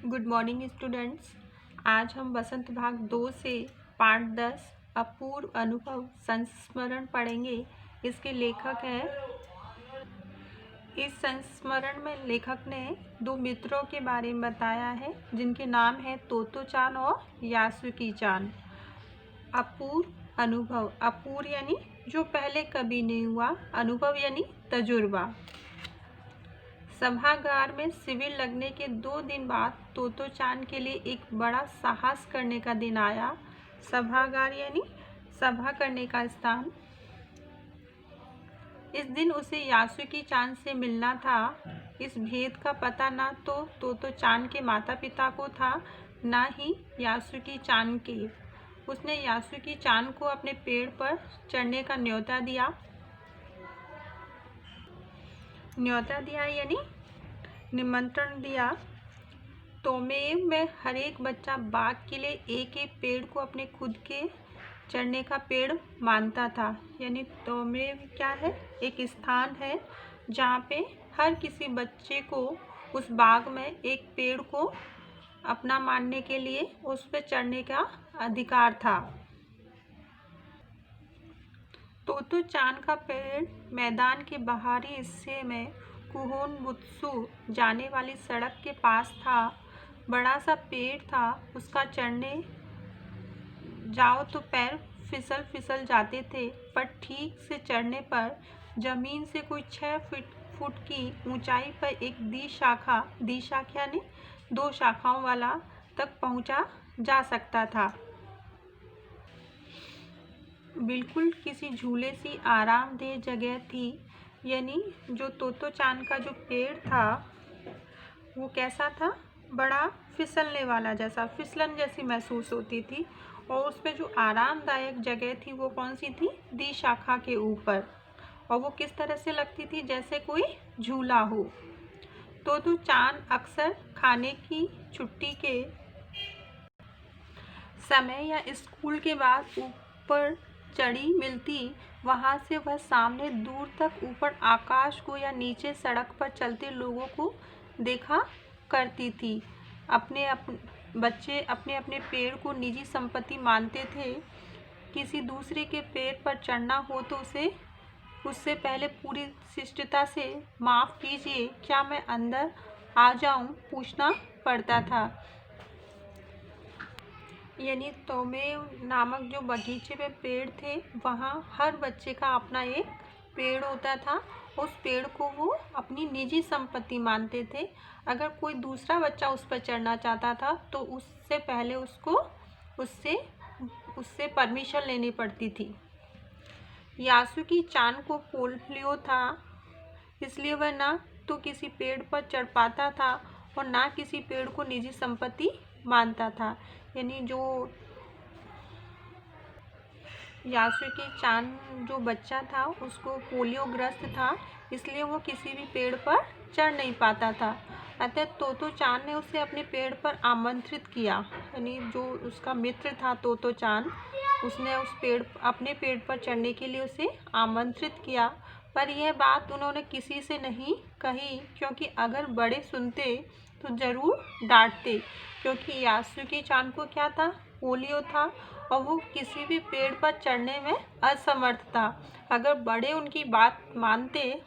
Good morning students. आज हम वसंत भाग 2 से पाठ 10 अपूर्व अनुभव संस्मरण पढ़ेंगे। इसके लेखक हैं, इस संस्मरण में लेखक ने दो मित्रों के बारे में बताया है जिनके नाम है तोतो चान और यासुकी चान। अपूर्व अनुभव, अपूर्व यानी जो पहले कभी नहीं हुआ, अनुभव यानी तजुर्बा। सभागार में शिविर लगने के 2 दिन बाद तोतो चान के लिए एक बड़ा साहस करने का दिन आया। सभागार यानी सभा करने का स्थान। इस दिन उसे यासुकी चान से मिलना था। इस भेद का पता ना तो तोतो चान के माता पिता को था, ना ही यासुकी चान के। उसने यासुकी चान को अपने पेड़ पर चढ़ने का न्योता दिया यानी निमंत्रण दिया। तोमेव में हर एक बच्चा बाघ के लिए एक एक पेड़ को अपने खुद के चढ़ने का पेड़ मानता था। यानी तोमेव क्या है? एक स्थान है जहाँ पे हर किसी बच्चे को उस बाग में एक पेड़ को अपना मानने के लिए उस पर चढ़ने का अधिकार था। तोतो चान का पेड़ मैदान के बाहरी हिस्से में कुहोनबुत्सु जाने वाली सड़क के पास था। बड़ा सा पेड़ था, उसका चढ़ने जाओ तो पैर फिसल फिसल जाते थे, पर ठीक से चढ़ने पर जमीन से कोई 6 फुट की ऊंचाई पर एक द्विशाखा यानी 2 शाखाओं वाला तक पहुंचा जा सकता था। बिल्कुल किसी झूले सी आरामदेह जगह थी। यानी जो तोतो चान का जो पेड़ था वो कैसा था? बड़ा फिसलने वाला, जैसा फिसलन जैसी महसूस होती थी। और उस पर जो आरामदायक जगह थी वो कौन सी थी? द्विशाखा के ऊपर। और वो किस तरह से लगती थी? जैसे कोई झूला हो। तोतो चान अक्सर खाने की छुट्टी के समय या स्कूल के बाद ऊपर चढ़ी मिलती, वहां से वह सामने दूर तक ऊपर आकाश को या नीचे सड़क पर चलते लोगों को देखा करती थी। बच्चे अपने अपने पेड़ को निजी संपत्ति मानते थे। किसी दूसरे के पेड़ पर चढ़ना हो तो उससे पहले पूरी शिष्टता से माफ़ कीजिए, क्या मैं अंदर आ जाऊं, पूछना पड़ता था। यानी तोमेव नामक जो बगीचे में पेड़ थे, वहाँ हर बच्चे का अपना एक पेड़ होता था। उस पेड़ को वो अपनी निजी संपत्ति मानते थे। अगर कोई दूसरा बच्चा उस पर चढ़ना चाहता था तो उससे पहले उससे परमिशन लेनी पड़ती थी। यासुकी चान को पोलियो था, इसलिए वह ना तो किसी पेड़ पर चढ़ पाता था और ना किसी पेड़ को निजी संपत्ति मानता था। यानी जो यासुकी चान जो बच्चा था उसको पोलियोग्रस्त था, इसलिए वो किसी भी पेड़ पर चढ़ नहीं पाता था। अतः तोतो चान ने उसे अपने पेड़ पर आमंत्रित किया। यानी जो उसका मित्र था तोतो चान, उसने अपने पेड़ पर चढ़ने के लिए उसे आमंत्रित किया। पर यह बात उन्होंने किसी से नहीं कही, क्योंकि अगर बड़े सुनते तो ज़रूर डांटते। क्योंकि यासुकी चान को क्या था? पोलियो था और वो किसी भी पेड़ पर चढ़ने में असमर्थ था। अगर बड़े उनकी बात मानते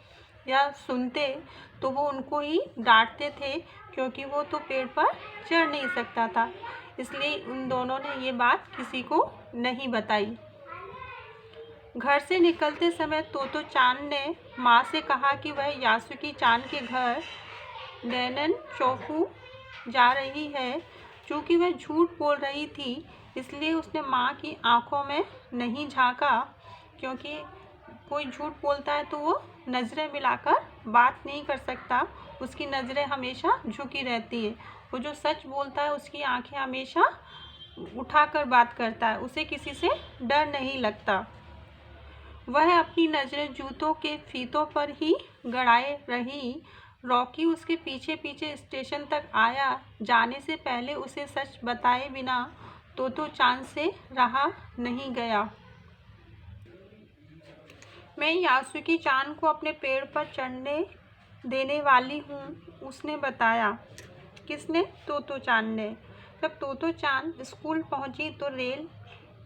या सुनते तो वो उनको ही डांटते थे, क्योंकि वो तो पेड़ पर चढ़ नहीं सकता था। इसलिए उन दोनों ने ये बात किसी को नहीं बताई। घर से निकलते समय तोतो चान ने माँ से कहा कि वह यासुकी चान के घर डैनन चोफू जा रही है। चूँकि वह झूठ बोल रही थी, इसलिए उसने माँ की आंखों में नहीं झांका, क्योंकि कोई झूठ बोलता है तो वो नज़रें मिलाकर बात नहीं कर सकता। उसकी नज़रें हमेशा झुकी रहती है। वो जो सच बोलता है उसकी आंखें हमेशा उठाकर बात करता है, उसे किसी से डर नहीं लगता। वह अपनी नज़रें जूतों के फीतों पर ही गड़ाए रही। रॉकी उसके पीछे पीछे स्टेशन तक आया। जाने से पहले उसे सच बताए बिना तोतो चान से रहा नहीं गया। मैं यासुकी चान को अपने पेड़ पर चढ़ने देने वाली हूँ, उसने बताया। किसने? तोतो चान ने। जब तोतो चान स्कूल पहुंची तो रेल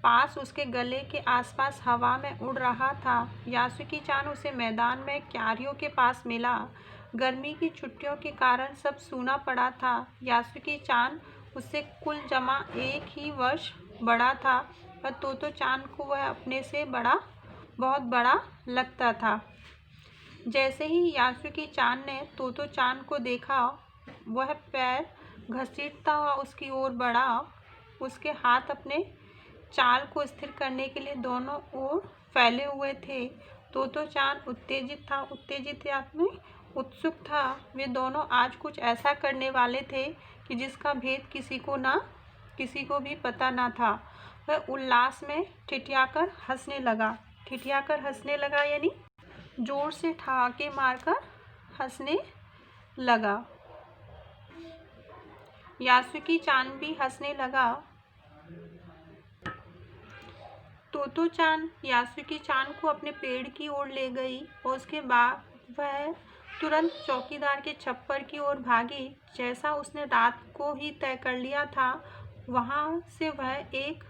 पास उसके गले के आसपास हवा में उड़ रहा था। यासुकी चान उसे मैदान में क्यारियों के पास मिला। गर्मी की छुट्टियों के कारण सब सूना पड़ा था। यासुकी चान उससे कुल जमा 1 ही वर्ष बड़ा था, पर तोतो चान को वह अपने से बहुत बड़ा लगता था। जैसे ही यासुकी चान ने तोतो चान को देखा, वह पैर घसीटता हुआ उसकी ओर बढ़ा। उसके हाथ अपने चाल को स्थिर करने के लिए दोनों ओर फैले हुए थे। तोतो चान उत्तेजित यानी उत्सुक था। वे दोनों आज कुछ ऐसा करने वाले थे कि जिसका भेद किसी को भी पता न था। वह उल्लास में ठिठियाकर हंसने लगा यानी जोर से ठहाके मारकर हंसने लगा। यासुकी चान भी हंसने लगा। तोतो चान यासुकी चान को अपने पेड़ की ओर ले गई और उसके बाद वह तुरंत चौकीदार के छप्पर की ओर भागी। जैसा उसने रात को ही तय कर लिया था, वहां से वह एक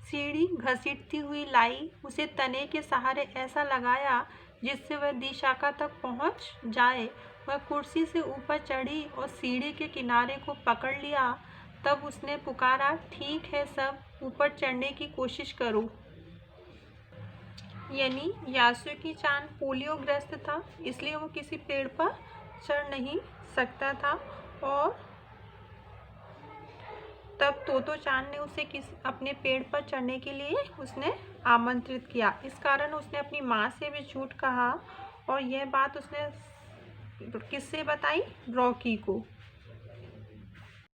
सीढ़ी घसीटती हुई लाई। उसे तने के सहारे ऐसा लगाया जिससे वह दिशाका तक पहुंच जाए। वह कुर्सी से ऊपर चढ़ी और सीढ़ी के किनारे को पकड़ लिया। तब उसने पुकारा, ठीक है, सब ऊपर चढ़ने की कोशिश करो। यानी यासुकी चान पोलियोग्रस्त था, इसलिए वो किसी पेड़ पर चढ़ नहीं सकता था। और तब तोतो चान ने उसे अपने पेड़ पर चढ़ने के लिए उसने आमंत्रित किया। इस कारण उसने अपनी माँ से भी झूठ कहा और यह बात उसने किससे बताई? रॉकी को।